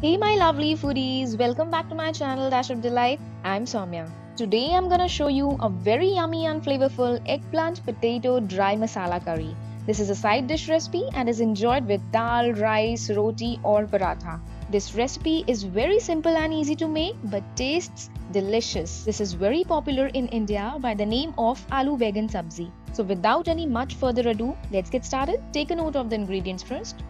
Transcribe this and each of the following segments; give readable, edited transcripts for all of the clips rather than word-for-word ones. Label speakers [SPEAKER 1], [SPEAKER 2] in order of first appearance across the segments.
[SPEAKER 1] Hey my lovely foodies, welcome back to my channel Dash of Delight. I'm Soumya. Today I'm gonna show you a very yummy and flavorful eggplant potato dry masala curry. This is a side dish recipe and is enjoyed with dal, rice, roti or paratha. This recipe is very simple and easy to make but tastes delicious. This is very popular in India by the name of aloo vegan sabzi. So without any much further ado, let's get started. Take a note of the ingredients first.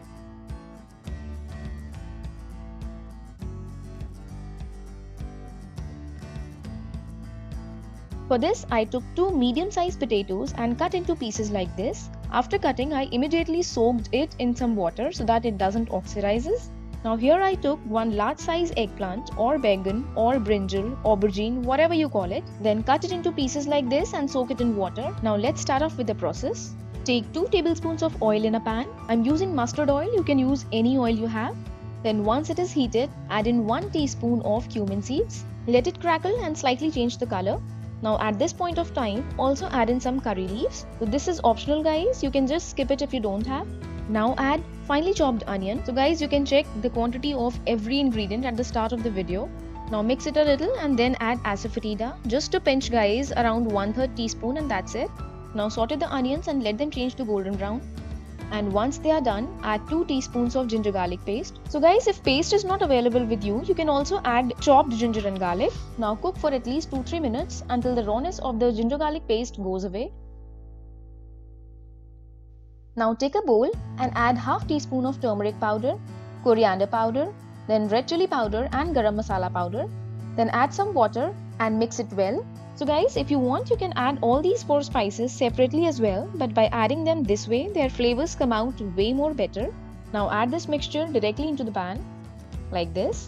[SPEAKER 1] For this, I took two medium-sized potatoes and cut into pieces like this. After cutting, I immediately soaked it in some water so that it doesn't oxidizes. Now here I took one large-size eggplant or bangan or brinjal, aubergine, whatever you call it. Then cut it into pieces like this and soak it in water. Now let's start off with the process. Take 2 tablespoons of oil in a pan. I'm using mustard oil, you can use any oil you have. Then once it is heated, add in 1 teaspoon of cumin seeds. Let it crackle and slightly change the color. Now at this point of time, also add in some curry leaves. So this is optional guys, you can just skip it if you don't have. Now add finely chopped onion. So guys, you can check the quantity of every ingredient at the start of the video. Now mix it a little and then add asafoetida. Just a pinch guys, around 1/3 teaspoon and that's it. Now saute the onions and let them change to golden brown. And once they are done, add 2 teaspoons of ginger garlic paste. So guys, if paste is not available with you, you can also add chopped ginger and garlic. Now cook for at least 2-3 minutes until the rawness of the ginger garlic paste goes away. Now take a bowl and add half teaspoon of turmeric powder, coriander powder, then red chili powder and garam masala powder. Then add some water and mix it well. So guys, if you want, you can add all these 4 spices separately as well, but by adding them this way, their flavors come out way more better. Now add this mixture directly into the pan, like this.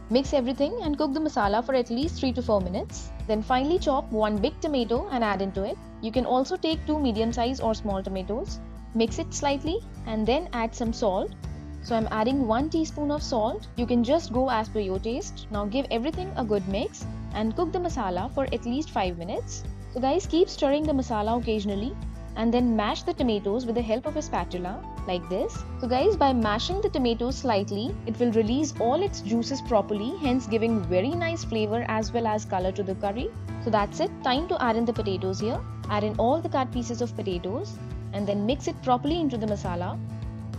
[SPEAKER 1] Mix everything and cook the masala for at least 3 to 4 minutes. Then finally chop 1 big tomato and add into it. You can also take 2 medium-sized or small tomatoes. Mix it slightly and then add some salt. So I'm adding 1 teaspoon of salt. You can just go as per your taste. Now give everything a good mix and cook the masala for at least 5 minutes. So guys, keep stirring the masala occasionally and then mash the tomatoes with the help of a spatula like this. So guys, by mashing the tomatoes slightly, it will release all its juices properly, hence giving very nice flavor as well as color to the curry. So that's it, time to add in the potatoes here. Add in all the cut pieces of potatoes and then mix it properly into the masala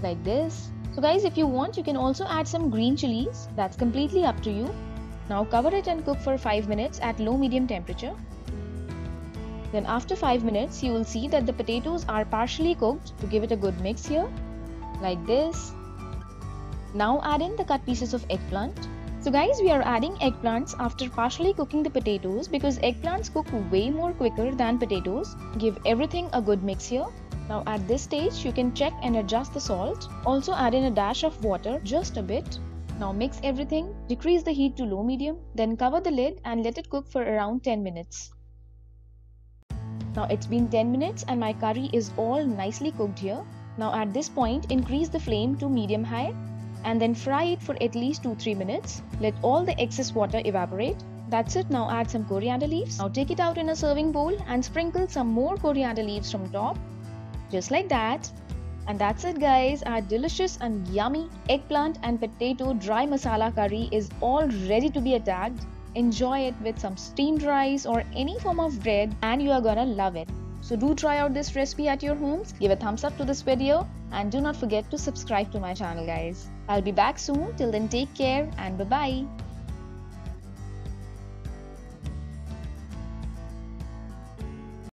[SPEAKER 1] like this. So guys, if you want, you can also add some green chilies. That's completely up to you. Now cover it and cook for 5 minutes at low-medium temperature. Then after 5 minutes, you will see that the potatoes are partially cooked. To give it a good mix here, like this. Now add in the cut pieces of eggplant. So guys, we are adding eggplants after partially cooking the potatoes because eggplants cook way more quicker than potatoes. Give everything a good mix here. Now at this stage, you can check and adjust the salt. Also add in a dash of water, just a bit. Now mix everything, decrease the heat to low-medium, then cover the lid and let it cook for around 10 minutes. Now it's been 10 minutes and my curry is all nicely cooked here. Now at this point, increase the flame to medium-high and then fry it for at least 2-3 minutes. Let all the excess water evaporate. That's it, now add some coriander leaves. Now take it out in a serving bowl and sprinkle some more coriander leaves from top. Just like that. And that's it guys, our delicious and yummy eggplant and potato dry masala curry is all ready to be attacked. Enjoy it with some steamed rice or any form of bread and you are gonna love it. So do try out this recipe at your homes, give a thumbs up to this video and do not forget to subscribe to my channel guys. I'll be back soon, till then take care and bye bye.